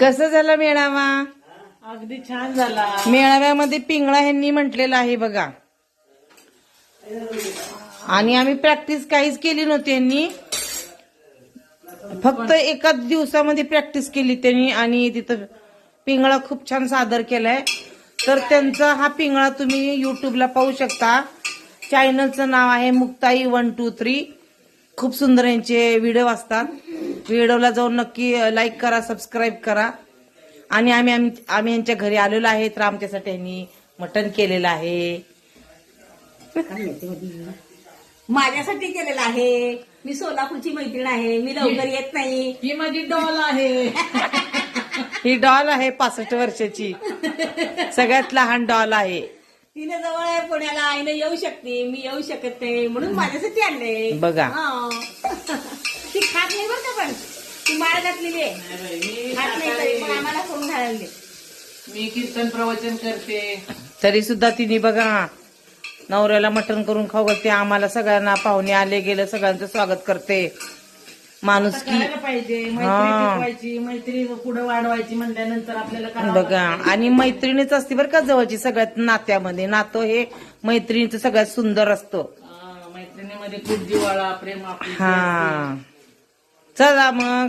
कसं झालं मेळावा? अगदी छान झाला. मेळाव्यामध्ये पिंगळा ह्यांनी म्हटलेला आहे बघा. आणि आम्ही प्रॅक्टिस काहीच केली नव्हती यांनी, फक्त एकाच दिवसामध्ये प्रॅक्टिस केली त्यांनी आणि तिथं पिंगळा खूप छान सादर केलाय. तर त्यांचा हा पिंगळा तुम्ही युट्यूबला पाहू शकता. चॅनलचं नाव आहे मुक्ताई 123. खूप सुंदर यांचे व्हिडिओ असतात. व्हिडिओला जाऊन नक्की लाईक करा, सबस्क्राईब करा. आणि आम्ही यांच्या घरी आलेलो आहे, तर आमच्यासाठी यांनी मटण केलेलं आहे. माझ्यासाठी केलेलं आहे. मी सोलापूरची मैत्रीण आहे, मी लवकर येत नाही. ही माझी डॉल आहे. ही डॉल आहे 65 वर्षाची, सगळ्यात लहान डॉल आहे. तिने जवळ आहे पुण्याला, आईने येऊ शकते, मी येऊ शकत नाही, म्हणून माझ्यासाठी आणले. बघा. ती खात नाही बरं का, पण ती माळ घातलेली आहे, खात नाही तरी पण आम्हाला करून घालायला दे. मी कीर्तन प्रवचन करते. तरी सुद्धा तिने बघा नवऱ्याला मटण करून खाऊ घालते. आम्हाला सगळ्यांना पाहुणे आले गेले सगळ्यांचं स्वागत करते. माणुसकी करायला पाहिजे. मैत्री टिकवायची, मैत्री पुढे वाढवायची म्हणल्यानंतर आपल्याला करावं बघा. आणि मैत्रिणीच असते बरं का जवळची सगळ्यात नात्यामध्ये. नातं हे मैत्रिणीचं सगळ्यात सुंदर असतं. मैत्रिणीमध्ये खूप जिव्हाळा, प्रेम आपली. हा, चला मग.